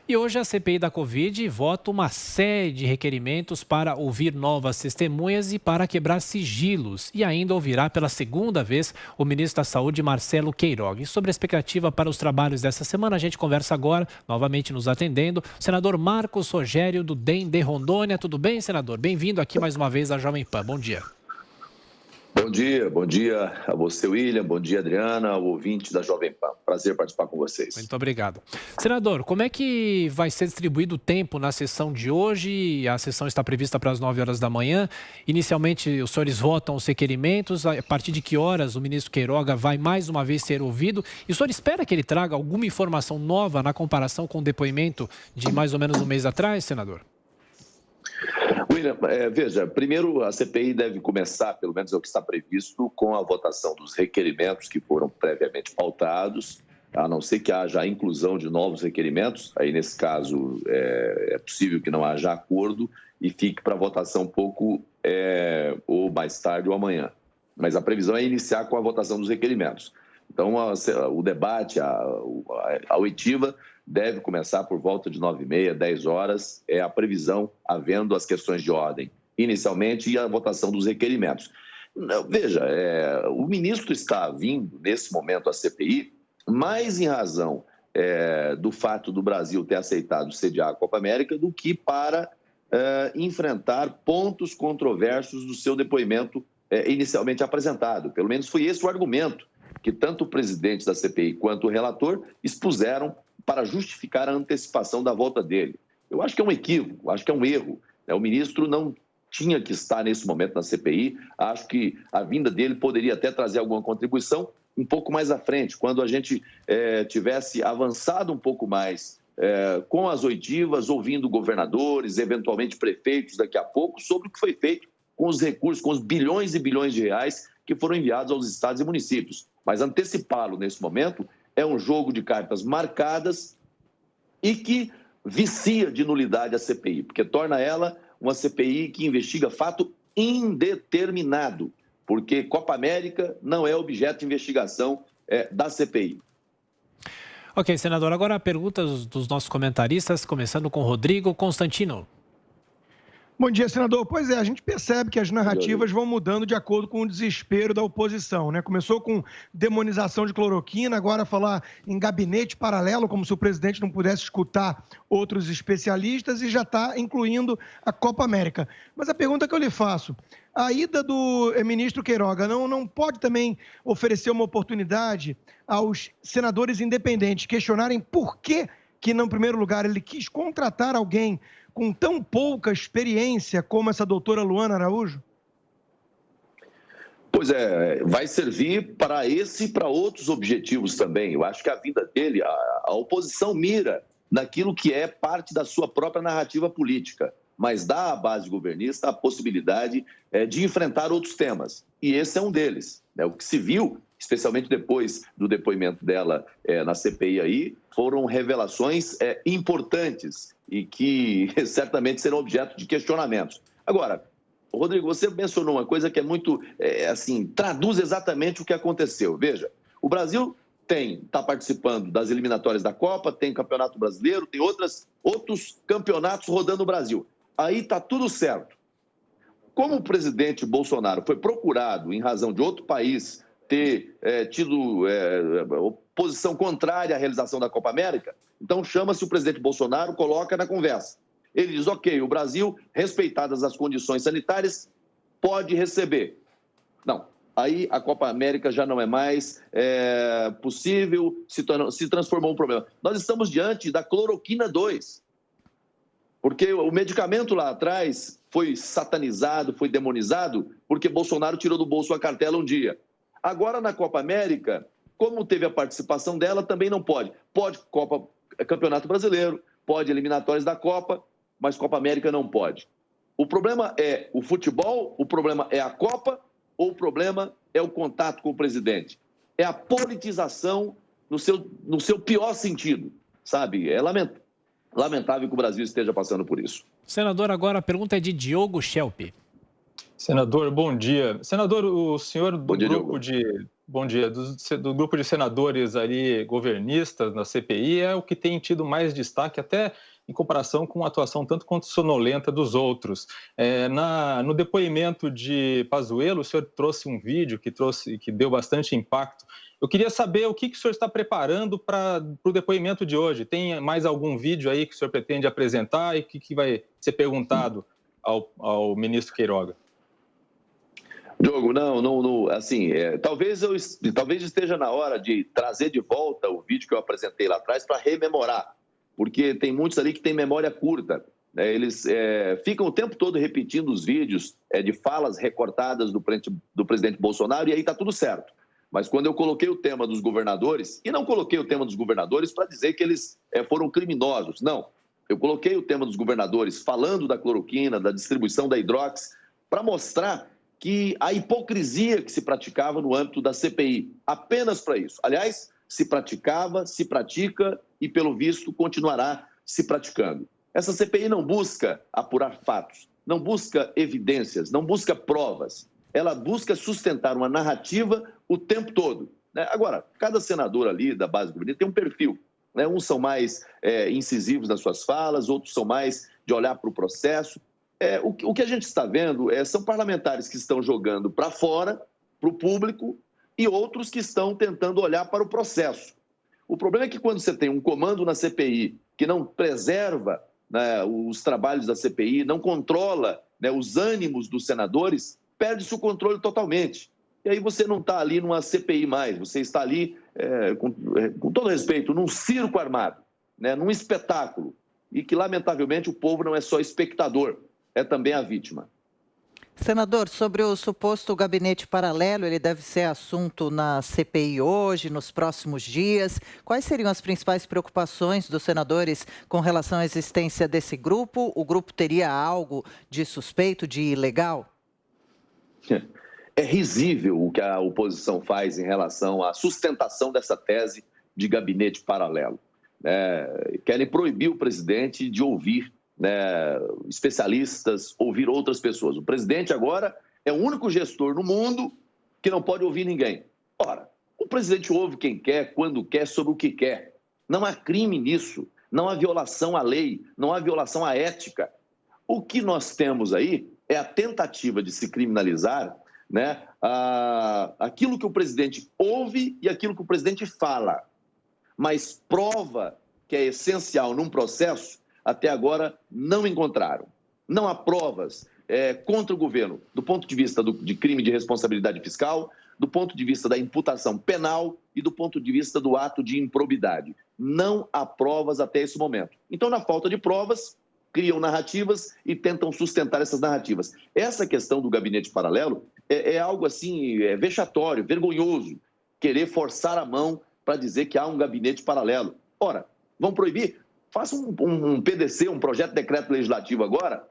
E hoje a CPI da Covid vota uma série de requerimentos para ouvir novas testemunhas e para quebrar sigilos. E ainda ouvirá pela segunda vez o ministro da Saúde, Marcelo Queiroga. E sobre a expectativa para os trabalhos dessa semana, a gente conversa agora, novamente nos atendendo, o senador Marcos Rogério, do DEM de Rondônia. Tudo bem, senador? Bem-vindo aqui mais uma vez à Jovem Pan. Bom dia. Bom dia a você, William, bom dia, Adriana, o ouvinte da Jovem Pan. Prazer participar com vocês. Muito obrigado. Senador, como é que vai ser distribuído o tempo na sessão de hoje? A sessão está prevista para as 9 horas da manhã. Inicialmente, os senhores votam os requerimentos. A partir de que horas o ministro Queiroga vai mais uma vez ser ouvido? E o senhor espera que ele traga alguma informação nova na comparação com o depoimento de mais ou menos um mês atrás, senador? William, veja, primeiro a CPI deve começar, pelo menos é o que está previsto, com a votação dos requerimentos que foram previamente pautados, a não ser que haja a inclusão de novos requerimentos, aí nesse caso é possível que não haja acordo e fique para votação um pouco ou mais tarde ou amanhã. Mas a previsão é iniciar com a votação dos requerimentos. Então, o debate, a oitiva, deve começar por volta de 9h30, 10 horas, é a previsão, havendo as questões de ordem inicialmente e a votação dos requerimentos. Veja, o ministro está vindo, nesse momento, à CPI, mais em razão do fato do Brasil ter aceitado sediar a Copa América do que para enfrentar pontos controversos do seu depoimento inicialmente apresentado. Pelo menos foi esse o argumento que tanto o presidente da CPI quanto o relator expuseram para justificar a antecipação da volta dele. Eu acho que é um equívoco, acho que é um erro. O ministro não tinha que estar nesse momento na CPI. Acho que a vinda dele poderia até trazer alguma contribuição um pouco mais à frente, quando a gente tivesse avançado um pouco mais com as oitivas, ouvindo governadores, eventualmente prefeitos daqui a pouco, sobre o que foi feito com os recursos, com os bilhões e bilhões de reais que foram enviados aos estados e municípios. Mas antecipá-lo nesse momento é um jogo de cartas marcadas e que vicia de nulidade a CPI, porque torna ela uma CPI que investiga fato indeterminado, porque Copa América não é objeto de investigação da CPI. Ok, senador, agora perguntas dos nossos comentaristas, começando com Rodrigo Constantino. Bom dia, senador. Pois é, a gente percebe que as narrativas vão mudando de acordo com o desespero da oposição, né? Começou com demonização de cloroquina, agora falar em gabinete paralelo, como se o presidente não pudesse escutar outros especialistas, e já está incluindo a Copa América. Mas a pergunta que eu lhe faço, a ida do ministro Queiroga não pode também oferecer uma oportunidade aos senadores independentes questionarem por que, no primeiro lugar, ele quis contratar alguém com tão pouca experiência como essa doutora Luana Araújo? Pois vai servir para esse e para outros objetivos também. Eu acho que a vinda dele, a oposição mira naquilo que é parte da sua própria narrativa política, mas dá à base governista a possibilidade de enfrentar outros temas. E esse é um deles. O que se viu, especialmente depois do depoimento dela na CPI aí, foram revelações importantes e que certamente serão objeto de questionamentos. Agora, Rodrigo, você mencionou uma coisa que é muito, traduz exatamente o que aconteceu. Veja, o Brasil está participando das eliminatórias da Copa, tem Campeonato Brasileiro, tem outros campeonatos rodando no Brasil. Aí está tudo certo. Como o presidente Bolsonaro foi procurado em razão de outro país ter tido posição contrária à realização da Copa América, então chama-se o presidente Bolsonaro, coloca na conversa. Ele diz, ok, o Brasil, respeitadas as condições sanitárias, pode receber. Não, aí a Copa América já não é mais possível, se transformou em um problema. Nós estamos diante da cloroquina 2, porque o medicamento lá atrás foi satanizado, foi demonizado, porque Bolsonaro tirou do bolso a cartela um dia. Agora, na Copa América, como teve a participação dela, também não pode. Pode Campeonato Brasileiro, pode eliminatórias da Copa, mas Copa América não pode. O problema é o futebol, o problema é a Copa, ou o problema é o contato com o presidente? É a politização no seu pior sentido, sabe? É lamentável que o Brasil esteja passando por isso. Senador, agora a pergunta é de Diogo Schelp. Senador, bom dia. Senador, o senhor do bom dia, grupo Bom dia. Do grupo de senadores ali governistas na CPI é o que tem tido mais destaque, até em comparação com a atuação tanto quanto sonolenta dos outros. No depoimento de Pazuello, o senhor trouxe um vídeo que deu bastante impacto. Eu queria saber o que o senhor está preparando para o depoimento de hoje. Tem mais algum vídeo aí que o senhor pretende apresentar e que vai ser perguntado ao ministro Queiroga? Diogo, não assim, talvez esteja na hora de trazer de volta o vídeo que eu apresentei lá atrás para rememorar, porque tem muitos ali que têm memória curta, né? Eles ficam o tempo todo repetindo os vídeos de falas recortadas do presidente Bolsonaro, e aí está tudo certo. Mas quando eu coloquei o tema dos governadores, e não coloquei o tema dos governadores para dizer que eles foram criminosos, não. Eu coloquei o tema dos governadores falando da cloroquina, da distribuição da Hidrox, para mostrar que a hipocrisia que se praticava no âmbito da CPI, apenas para isso. Aliás, se praticava, se pratica e, pelo visto, continuará se praticando. Essa CPI não busca apurar fatos, não busca evidências, não busca provas. Ela busca sustentar uma narrativa o tempo todo, né? Agora, cada senador ali da base do gabinete tem um perfil, né? Uns são mais incisivos nas suas falas, outros são mais de olhar para o processo. O que a gente está vendo são parlamentares que estão jogando para fora, para o público, e outros que estão tentando olhar para o processo. O problema é que quando você tem um comando na CPI que não preserva, né, os trabalhos da CPI, não controla, né, os ânimos dos senadores, perde-se o controle totalmente. E aí você não está ali numa CPI mais, você está ali, com todo respeito, num circo armado, né, num espetáculo, e que, lamentavelmente, o povo não é só espectador, é também a vítima. Senador, sobre o suposto gabinete paralelo, ele deve ser assunto na CPI hoje, nos próximos dias. Quais seriam as principais preocupações dos senadores com relação à existência desse grupo? O grupo teria algo de suspeito, de ilegal? É risível o que a oposição faz em relação à sustentação dessa tese de gabinete paralelo. Querem proibir o presidente de ouvir, né, especialistas, ouvir outras pessoas. O presidente agora é o único gestor no mundo que não pode ouvir ninguém. Ora, o presidente ouve quem quer, quando quer, sobre o que quer. Não há crime nisso, não há violação à lei, não há violação à ética. O que nós temos aí é a tentativa de se criminalizar, né, aquilo que o presidente ouve e aquilo que o presidente fala. Mas prova que é essencial num processo, até agora não encontraram. Não há provas contra o governo, do ponto de vista de crime de responsabilidade fiscal, do ponto de vista da imputação penal e do ponto de vista do ato de improbidade. Não há provas até esse momento. Então, na falta de provas, criam narrativas e tentam sustentar essas narrativas. Essa questão do gabinete paralelo é algo assim, vexatório, vergonhoso, querer forçar a mão para dizer que há um gabinete paralelo. Ora, vão proibir? Faça um PDC, um projeto de decreto legislativo agora,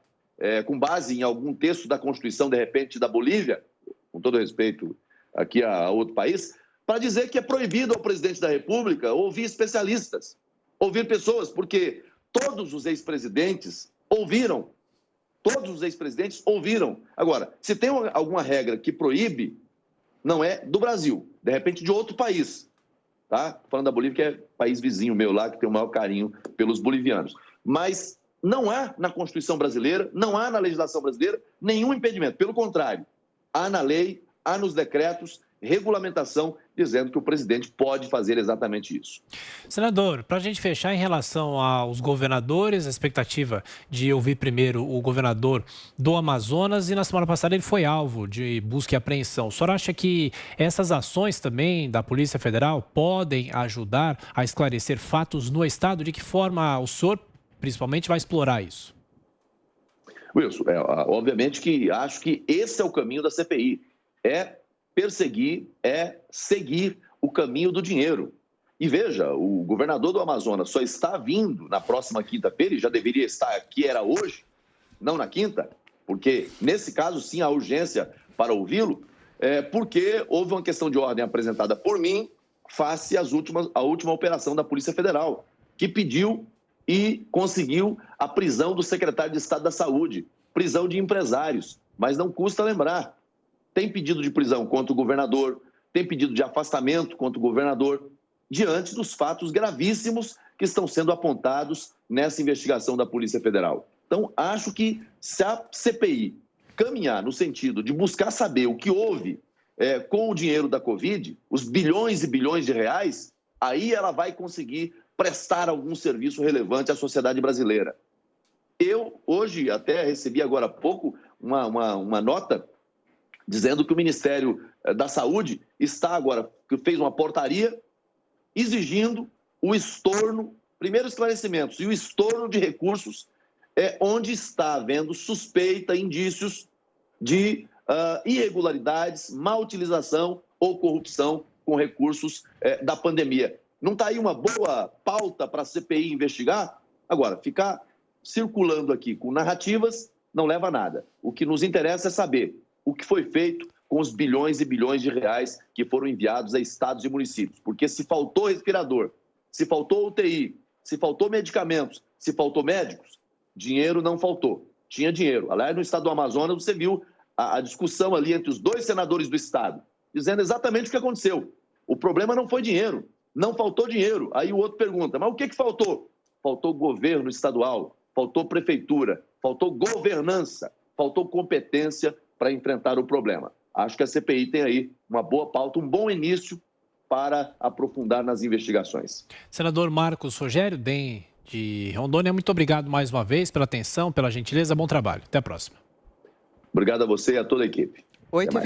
com base em algum texto da Constituição, de repente, da Bolívia, com todo respeito aqui a outro país, para dizer que é proibido ao presidente da República ouvir especialistas, ouvir pessoas, porque todos os ex-presidentes ouviram. Todos os ex-presidentes ouviram. Agora, se tem alguma regra que proíbe, não é do Brasil, de repente de outro país. Tá? Falando da Bolívia, que é país vizinho meu lá, que tem o maior carinho pelos bolivianos. Mas não há na Constituição brasileira, não há na legislação brasileira nenhum impedimento. Pelo contrário, há na lei, há nos decretos, regulamentação dizendo que o presidente pode fazer exatamente isso. Senador, para a gente fechar em relação aos governadores, a expectativa de ouvir primeiro o governador do Amazonas, e na semana passada ele foi alvo de busca e apreensão. O senhor acha que essas ações também da Polícia Federal podem ajudar a esclarecer fatos no Estado? De que forma o senhor, principalmente, vai explorar isso? Wilson, obviamente que acho que esse é o caminho da CPI, perseguir, seguir o caminho do dinheiro. E veja, o governador do Amazonas só está vindo na próxima quinta-feira, e já deveria estar aqui, era hoje, não na quinta, porque nesse caso sim há urgência para ouvi-lo, porque houve uma questão de ordem apresentada por mim face à última operação da Polícia Federal, que pediu e conseguiu a prisão do secretário de Estado da Saúde, prisão de empresários, mas não custa lembrar. Tem pedido de prisão contra o governador, tem pedido de afastamento contra o governador, diante dos fatos gravíssimos que estão sendo apontados nessa investigação da Polícia Federal. Então, acho que se a CPI caminhar no sentido de buscar saber o que houve com o dinheiro da Covid, os bilhões e bilhões de reais, aí ela vai conseguir prestar algum serviço relevante à sociedade brasileira. Eu, hoje, até recebi agora há pouco uma nota dizendo que o Ministério da Saúde está agora, fez uma portaria exigindo o estorno, primeiro esclarecimentos, e o estorno de recursos onde está havendo suspeita, indícios de irregularidades, má utilização ou corrupção com recursos da pandemia. Não está aí uma boa pauta para a CPI investigar? Agora, ficar circulando aqui com narrativas não leva a nada. O que nos interessa é saber o que foi feito com os bilhões e bilhões de reais que foram enviados a estados e municípios. Porque se faltou respirador, se faltou UTI, se faltou medicamentos, se faltou médicos, dinheiro não faltou. Tinha dinheiro. Aliás, no estado do Amazonas, você viu a discussão ali entre os 2 senadores do estado, dizendo exatamente o que aconteceu. O problema não foi dinheiro, não faltou dinheiro. Aí o outro pergunta, mas o que faltou? Faltou governo estadual, faltou prefeitura, faltou governança, faltou competência para enfrentar o problema. Acho que a CPI tem aí uma boa pauta, um bom início para aprofundar nas investigações. Senador Marcos Rogério, DEM de Rondônia, muito obrigado mais uma vez pela atenção, pela gentileza, bom trabalho. Até a próxima. Obrigado a você e a toda a equipe.